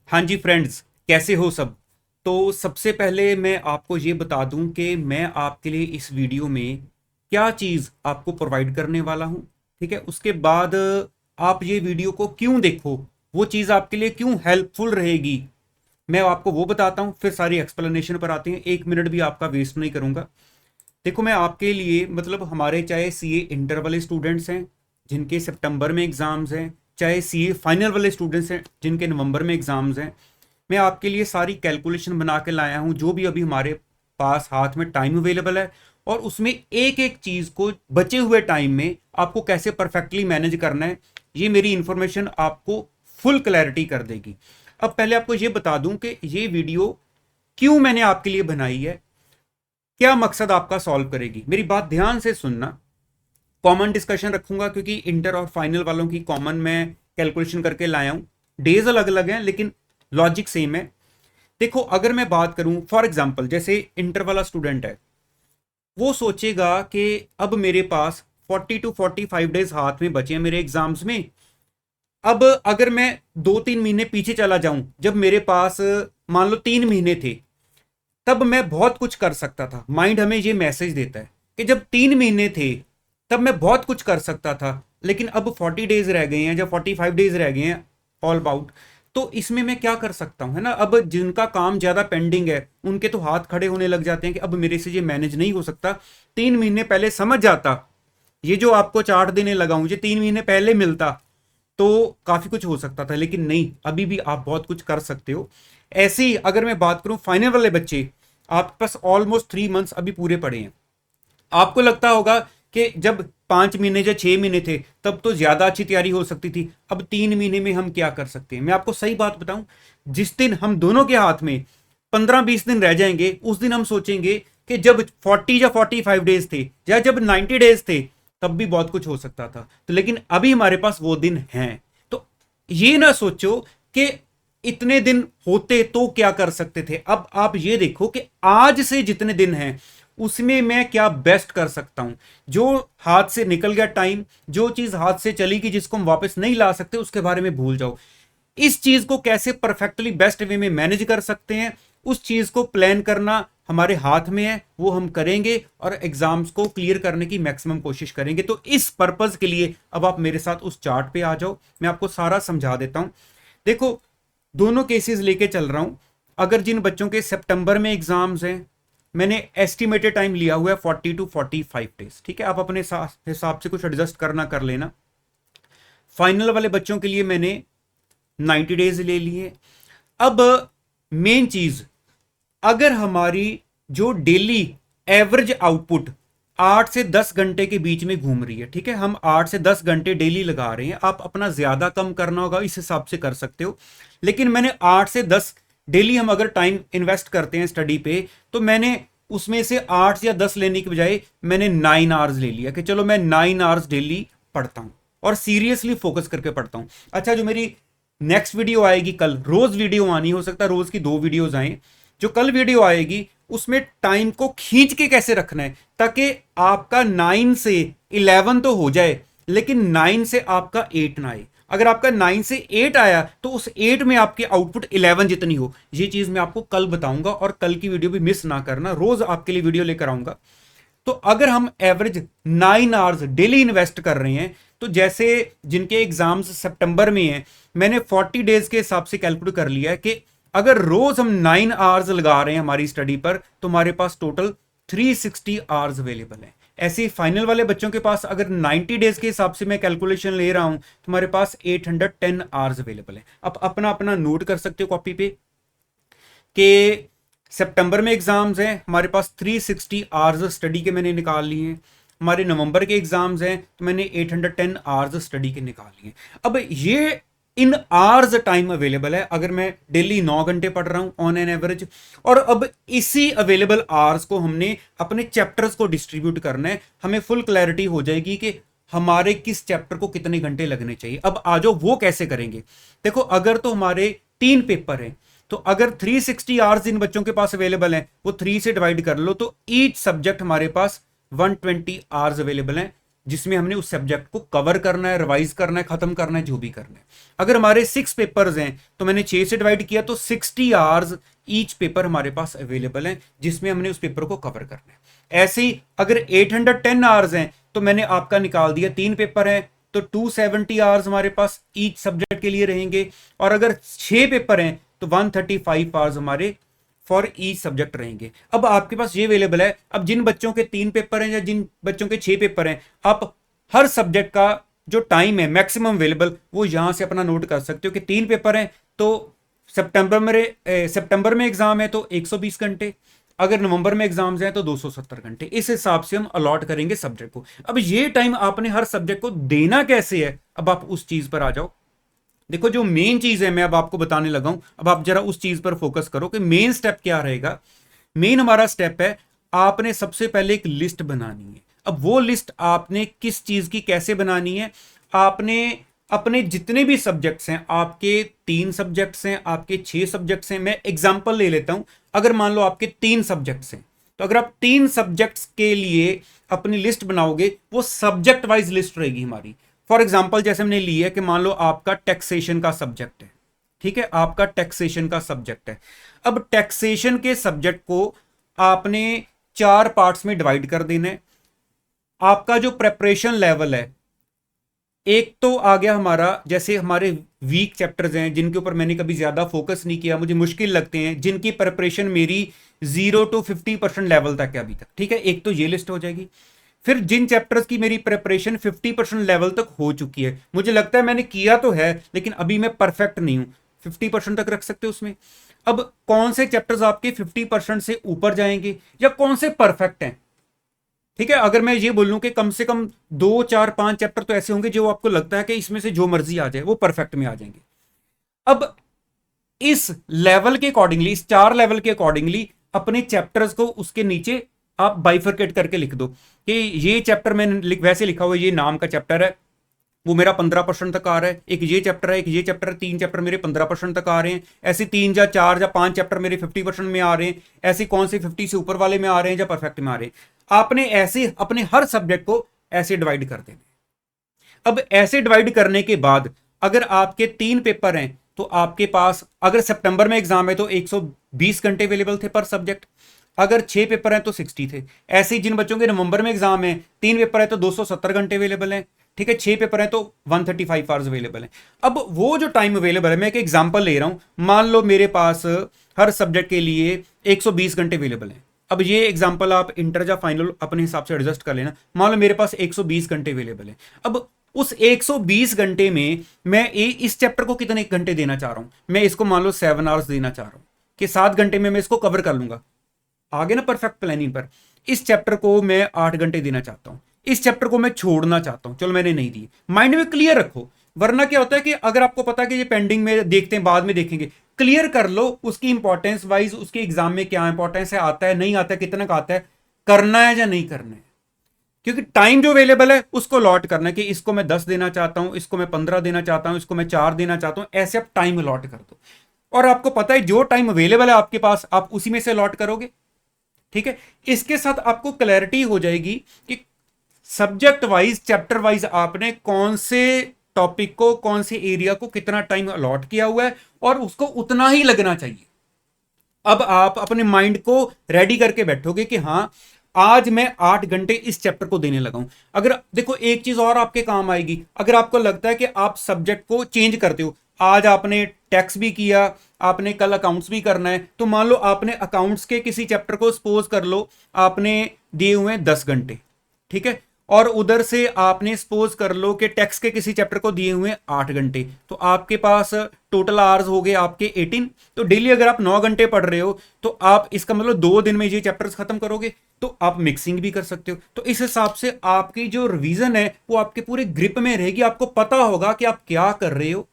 हाँ जी फ्रेंड्स, कैसे हो सब। तो सबसे पहले मैं आपको ये बता दूं कि मैं आपके लिए इस वीडियो में क्या चीज़ आपको प्रोवाइड करने वाला हूं। ठीक है, उसके बाद आप ये वीडियो को क्यों देखो, वो चीज़ आपके लिए क्यों हेल्पफुल रहेगी, मैं आपको वो बताता हूं। फिर सारी एक्सप्लेनेशन पर आते हैं, 1 मिनट भी आपका वेस्ट नहीं करूंगा। देखो, मैं आपके लिए मतलब हमारे चाहे सीए इंटर वाले स्टूडेंट्स हैं जिनके सितंबर में एग्ज़ाम्स हैं, चाहे सीए फाइनल वाले स्टूडेंट्स हैं जिनके नवंबर में एग्ज़ाम्स हैं, मैं आपके लिए सारी कैलकुलेशन बना के लाया हूं जो भी अभी हमारे पास हाथ में टाइम अवेलेबल है। और उसमें एक एक चीज़ को बचे हुए टाइम में आपको कैसे परफेक्टली मैनेज करना है, ये मेरी इंफॉर्मेशन आपको फुल क्लैरिटी कर देगी। अब पहले आपको ये बता दूं कि ये वीडियो क्यों मैंने आपके लिए बनाई है, क्या मकसद आपका सॉल्व करेगी। मेरी बात ध्यान से सुनना। कॉमन डिस्कशन रखूंगा क्योंकि इंटर और फाइनल वालों की कॉमन मैं कैलकुलेशन करके लाया हूं। डेज अलग अलग हैं लेकिन लॉजिक सेम है। देखो, अगर मैं बात करूं फॉर एग्जांपल, जैसे इंटर वाला स्टूडेंट है, वो सोचेगा कि अब मेरे पास 40 to 45 डेज हाथ में बचे हैं मेरे एग्जाम्स में। अब अगर मैं 2-3 महीने पीछे चला जाऊं, जब मेरे पास मान लो 3 महीने थे, तब मैं बहुत कुछ कर सकता था। माइंड हमें ये मैसेज देता है कि जब 3 महीने थे तब मैं बहुत कुछ कर सकता था, लेकिन अब 40 डेज रह गए हैं, जब 45 डेज रह गए हैं ऑल अबाउट, तो इसमें मैं क्या कर सकता हूं, है ना। अब जिनका काम ज्यादा पेंडिंग है उनके तो हाथ खड़े होने लग जाते हैं कि अब मेरे से ये मैनेज नहीं हो सकता। 3 महीने पहले समझ जाता, ये जो आपको चार्ट देने लगा हूं ये 3 महीने पहले मिलता तो काफी कुछ हो सकता था, लेकिन नहीं, अभी भी आप बहुत कुछ कर सकते हो। ऐसे ही अगर मैं बात करूं फाइनल वाले बच्चे, आपके पास ऑलमोस्ट 3 मंथ्स अभी पूरे पड़े हैं। आपको लगता होगा कि जब 5 महीने या 6 महीने थे तब तो ज्यादा अच्छी तैयारी हो सकती थी, अब 3 महीने में हम क्या कर सकते हैं। मैं आपको सही बात बताऊं, जिस दिन हम दोनों के हाथ में 15-20 दिन रह जाएंगे, उस दिन हम सोचेंगे कि जब 40 या 45 डेज थे या जब 90 डेज थे तब भी बहुत कुछ हो सकता था। तो लेकिन अभी हमारे पास वो दिन हैं। तो ये ना सोचो कि इतने दिन होते तो क्या कर सकते थे। अब आप ये देखो कि आज से जितने दिन हैं उसमें मैं क्या बेस्ट कर सकता हूं। जो हाथ से निकल गया टाइम, जो चीज हाथ से चली गई जिसको हम वापस नहीं ला सकते, उसके बारे में भूल जाओ। इस चीज को कैसे परफेक्टली बेस्ट वे में मैनेज कर सकते हैं, उस चीज को प्लान करना हमारे हाथ में है, वो हम करेंगे और एग्जाम्स को क्लियर करने की मैक्सिमम कोशिश करेंगे। तो इस पर्पज के लिए अब आप मेरे साथ उस चार्ट पे आ जाओ, मैं आपको सारा समझा देता हूं। देखो, दोनों केसेस लेके चल रहा हूं। अगर जिन बच्चों के सितंबर में एग्जाम्स हैं, मैंने एस्टिमेटेड टाइम लिया हुआ है 40 to 45 डेज। ठीक है, आप अपने हिसाब से कुछ एडजस्ट करना कर लेना। फाइनल वाले बच्चों के लिए मैंने 90 डेज ले लिए। अब मेन चीज, अगर हमारी जो डेली एवरेज आउटपुट 8 से 10 घंटे के बीच में घूम रही है, ठीक है, हम 8 से 10 घंटे डेली लगा रहे हैं, आप अपना ज्यादा कम करना होगा इस हिसाब से कर सकते हो। लेकिन मैंने 8 से 10 डेली हम अगर टाइम इन्वेस्ट करते हैं स्टडी पे, तो मैंने उसमें से 8 या 10 लेने की बजाय मैंने 9 आवर्स ले लिया कि चलो मैं 9 आवर्स डेली पढ़ता हूं और सीरियसली फोकस करके पढ़ता हूं। अच्छा, जो मेरी नेक्स्ट वीडियो आएगी कल, रोज वीडियो आनी, हो सकता है रोज की 2 वीडियोज आए, जो कल वीडियो आएगी उसमें टाइम को खींच के कैसे रखना है ताकि आपका 9 से 11 तो हो जाए, लेकिन 9 से आपका 8 ना आए। अगर आपका 9 से 8 आया तो उस 8 में आपकी आउटपुट 11 जितनी हो। ये चीज मैं आपको कल बताऊंगा और कल की वीडियो भी मिस ना करना, रोज आपके लिए वीडियो लेकर आऊंगा। तो अगर हम एवरेज 9 आवर्स डेली इन्वेस्ट कर रहे हैं, तो जैसे जिनके एग्जाम्स सितंबर में हैं, मैंने 40 डेज के हिसाब से कैलकुलेट कर लिया है कि अगर रोज हम 9 आवर्स लगा रहे हैं हमारी स्टडी पर, तो हमारे पास टोटल 360 आवर्स अवेलेबल है। ऐसे ही फाइनल वाले बच्चों के पास अगर 90 डेज के हिसाब से मैं कैलकुलेशन ले रहा हूं तो हमारे पास 810 आवर्स अवेलेबल है। अब अपना अपना नोट कर सकते हो कॉपी पे कि सितंबर में एग्जाम्स हैं, हमारे पास 360 आवर्स स्टडी के मैंने निकाल लिए हैं। हमारे नवंबर के एग्जाम्स हैं तो मैंने 810 आवर्स स्टडी के निकाल लिए। अब ये इन आवर्स टाइम अवेलेबल है अगर मैं डेली 9 घंटे पढ़ रहा हूं ऑन एन एवरेज। और अब इसी अवेलेबल आवर्स को हमने अपने चैप्टर्स को डिस्ट्रीब्यूट करना है, हमें फुल क्लैरिटी हो जाएगी कि हमारे किस चैप्टर को कितने घंटे लगने चाहिए। अब आ जाओ वो कैसे करेंगे। देखो, अगर तो हमारे 3 पेपर हैं, तो अगर 360 आवर्स इन बच्चों के पास अवेलेबल हैं, वो 3 से डिवाइड कर लो तो ईच सब्जेक्ट हमारे पास 120 आवर्स अवेलेबल हैं, जिसमें हमने उस सब्जेक्ट को कवर करना है, रिवाइज करना है, खत्म करना है, जो भी करना है। अगर हमारे 6 पेपर्स हैं तो मैंने 6 से डिवाइड किया तो 60 आवर्स ईच पेपर हमारे पास अवेलेबल है जिसमें हमने उस पेपर को कवर करना है। ऐसे ही अगर 810 आवर्स हैं तो मैंने आपका निकाल दिया, 3 पेपर हैं तो 270 आवर्स हमारे पास ईच सब्जेक्ट के लिए रहेंगे, और अगर 6 पेपर हैं तो 135 आवर्स हमारे फॉर ईच सब्जेक्ट रहेंगे। अब आपके पास ये अवेलेबल है। अब जिन बच्चों के 3 पेपर हैं या जिन बच्चों के 6 पेपर हैं, आप हर सब्जेक्ट का जो टाइम है मैक्सिमम अवेलेबल वो यहां से अपना नोट कर सकते हो कि 3 पेपर हैं तो सितंबर में एग्जाम है तो 120 घंटे, अगर नवंबर में एग्जाम्स हैं तो 270 घंटे। इस हिसाब से हम अलॉट करेंगे सब्जेक्ट को। अब ये टाइम आपने हर सब्जेक्ट को देना कैसे है, अब आप उस चीज पर आ जाओ। देखो जो मेन चीज है मैं अब आपको बताने लगा हूं, अब आप जरा उस चीज पर फोकस करो कि मेन स्टेप क्या रहेगा। मेन हमारा स्टेप है, आपने सबसे पहले एक लिस्ट बनानी है। अब वो लिस्ट आपने किस चीज की कैसे बनानी है, आपने अपने जितने भी सब्जेक्ट्स हैं, आपके 3 सब्जेक्ट्स हैं, आपके 6 सब्जेक्ट्स हैं, मैं एग्जांपल ले लेता हूं। अगर मान लो आपके 3 सब्जेक्ट्स हैं तो अगर आप 3 सब्जेक्ट्स के लिए अपनी लिस्ट बनाओगे वो सब्जेक्ट वाइज लिस्ट रहेगी हमारी। फॉर एग्जाम्पल जैसे हमने लिया है कि मान लो आपका टैक्सेशन का सब्जेक्ट है, ठीक है, आपका टैक्सेशन का सब्जेक्ट है। अब टैक्सेशन के सब्जेक्ट को आपने 4 पार्ट्स में डिवाइड कर देना है। आपका जो प्रेपरेशन लेवल है, एक तो आ गया हमारा, जैसे हमारे वीक चैप्टर्स हैं जिनके ऊपर मैंने कभी ज्यादा फोकस नहीं किया, मुझे मुश्किल लगते हैं, जिनकी प्रिपरेशन मेरी 0 to 50% लेवल तक है अभी तक, ठीक है, एक तो ये लिस्ट हो जाएगी। फिर जिन चैप्टर्स की मेरी प्रिपरेशन 50% लेवल तक हो चुकी है, मुझे लगता है मैंने किया तो है लेकिन अभी मैं परफेक्ट नहीं हूं, 50% तक रख सकते हो उसमें। अब कौन से चैप्टर्स आपके 50% से ऊपर जाएंगे या कौन से परफेक्ट हैं, ठीक है। अगर मैं ये बोलूं कि कम से कम 2 4 5 चैप्टर तो ऐसे होंगे जो आपको लगता है कि इसमें से जो मर्जी आ जाए वो परफेक्ट में आ जाएंगे। अब इस लेवल के अकॉर्डिंगली, इस 4 लेवल के अकॉर्डिंगली अपने चैप्टर्स को उसके नीचे आप बाइफरकेट करके लिख दो कि ये चैप्टर मैंने वैसे लिखा हुआ, ये नाम का चैप्टर है वो मेरा 15% तक आ रहा है, एक ये चैप्टर है, एक ये चैप्टर है, 3 चैप्टर मेरे 15% तक आ रहे हैं, ऐसे 3 या 4 या 5 चैप्टर मेरे 50% में आ रहे हैं, ऐसे कौन से 50 से ऊपर वाले में आ रहे हैं या परफेक्ट में आ रहे हैं। आपने ऐसे अपने हर सब्जेक्ट को ऐसे डिवाइड कर देना। अब ऐसे डिवाइड करने के बाद अगर आपके 3 पेपर हैं तो आपके पास, अगर सितंबर में एग्जाम है तो 120 घंटे अवेलेबल थे पर सब्जेक्ट, अगर 6 पेपर हैं तो 60 थे। ऐसे ही जिन बच्चों के नवंबर में एग्जाम है, 3 पेपर है तो 270 घंटे अवेलेबल हैं, ठीक है, 6 पेपर है तो 135 आवर्स अवेलेबल है। अब वो जो टाइम अवेलेबल है, मैं एक एग्जांपल ले रहा हूं, मान लो मेरे पास हर सब्जेक्ट के लिए 120 घंटे अवेलेबल है। अब ये एग्जांपल आप इंटर या फाइनल अपने हिसाब से एडजस्ट कर लेना। मान लो मेरे पास 120 घंटे अवेलेबल है। अब उस 120 घंटे में मैं इस चैप्टर को कितने घंटे देना चाह रहा हूं, मैं इसको मान लो 7 आवर्स देना चाह रहा हूं कि 7 घंटे में मैं इसको कवर कर लूंगा। आगे ना परफेक्ट प्लानिंग पर। इस चैप्टर को मैं 8 घंटे देना चाहता हूं, इस चैप्टर को मैं छोड़ना चाहता हूं, चलो मैंने नहीं दी। माइंड में क्लियर रखो, वरना क्या होता है कि अगर आपको पता है कि ये पेंडिंग में देखते हैं बाद में देखेंगे, क्लियर कर लो उसकी इंपॉर्टेंस वाइज, उसके एग्जाम में क्या इंपॉर्टेंस है, आता है नहीं आता है, कितना का आता है, करना है या नहीं करना है। क्योंकि टाइम जो अवेलेबल है उसको अलॉट करना है कि इसको मैं 10 देना चाहता हूं, इसको मैं 15 देना चाहता हूं, इसको मैं 4 देना चाहता हूं, ऐसे आप टाइम अलॉट कर दो। और आपको पता है जो टाइम अवेलेबल है आपके पास आप उसी में से अलॉट करोगे, ठीक है। इसके साथ आपको क्लैरिटी हो जाएगी कि सब्जेक्ट वाइज, चैप्टर वाइज आपने कौन से टॉपिक को, कौन से एरिया को कितना टाइम अलॉट किया हुआ है और उसको उतना ही लगना चाहिए। अब आप अपने माइंड को रेडी करके बैठोगे कि हां आज मैं 8 घंटे इस चैप्टर को देने लगा हूं। अगर देखो एक चीज और आपके काम आएगी, अगर आपको लगता है कि आप सब्जेक्ट को चेंज करते हो, आज आपने टैक्स भी किया, आपने कल अकाउंट्स भी करना है, तो मान लो आपने अकाउंट्स के किसी चैप्टर को सपोज कर लो आपने दिए हुए हैं 10 घंटे, ठीक है, और उधर से आपने सपोज कर लो कि टैक्स के किसी चैप्टर को दिए हुए 8 घंटे, तो आपके पास टोटल आवर्स हो गए आपके 18। तो डेली अगर आप 9 घंटे पढ़ रहे हो तो आप इसका मतलब 2 दिन में ये चैप्टर्स खत्म करोगे, तो आप मिक्सिंग भी कर सकते हो। तो इस हिसाब से आपकी जो रिवीजन है वो आपके पूरे ग्रिप में रहेगी, आपको पता होगा कि आप क्या कर रहे हो,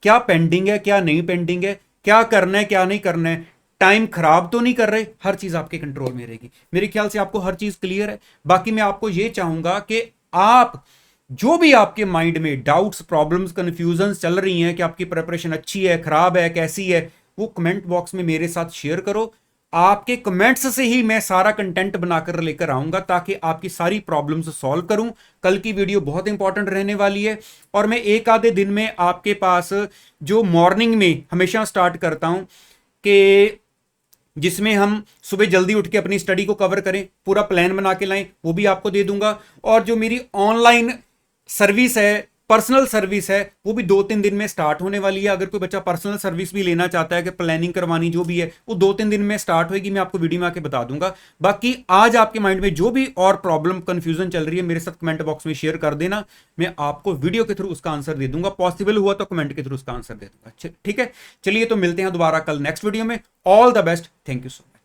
क्या पेंडिंग है, क्या नहीं पेंडिंग है, क्या करना है, क्या नहीं करना है, टाइम खराब तो नहीं कर रहे, हर चीज आपके कंट्रोल में रहेगी। मेरे ख्याल से आपको हर चीज क्लियर है। बाकी मैं आपको यह चाहूंगा कि आप जो भी आपके माइंड में डाउट्स, प्रॉब्लम्स, कंफ्यूजन चल रही हैं कि आपकी प्रिपरेशन अच्छी है, खराब है, कैसी है, वो कमेंट बॉक्स में मेरे साथ शेयर करो। आपके कमेंट्स से ही मैं सारा कंटेंट बनाकर लेकर आऊंगा, ताकि आपकी सारी प्रॉब्लम्स सॉल्व करूं। कल की वीडियो बहुत इंपॉर्टेंट रहने वाली है, और मैं एक आधे दिन में आपके पास जो मॉर्निंग में हमेशा स्टार्ट करता हूं कि जिसमें हम सुबह जल्दी उठ के अपनी स्टडी को कवर करें, पूरा प्लान बना के लाएं, वो भी आपको दे दूंगा। और जो मेरी ऑनलाइन सर्विस है, पर्सनल सर्विस है, वो भी 2-3 दिन में स्टार्ट होने वाली है। अगर कोई बच्चा पर्सनल सर्विस भी लेना चाहता है कि प्लानिंग करवानी जो भी है, वो 2-3 दिन में स्टार्ट होगी, मैं आपको वीडियो में आके बता दूंगा। बाकी आज आपके माइंड में जो भी और प्रॉब्लम कंफ्यूजन चल रही है, मेरे साथ कमेंट बॉक्स में शेयर कर देना, मैं आपको वीडियो के थ्रू उसका आंसर दे दूंगा। पॉसिबल हुआ तो कमेंट के थ्रू उसका आंसर दे दूंगा। ठीक है, चलिए तो मिलते हैं दोबारा कल नेक्स्ट वीडियो में। All the best, thank you so much.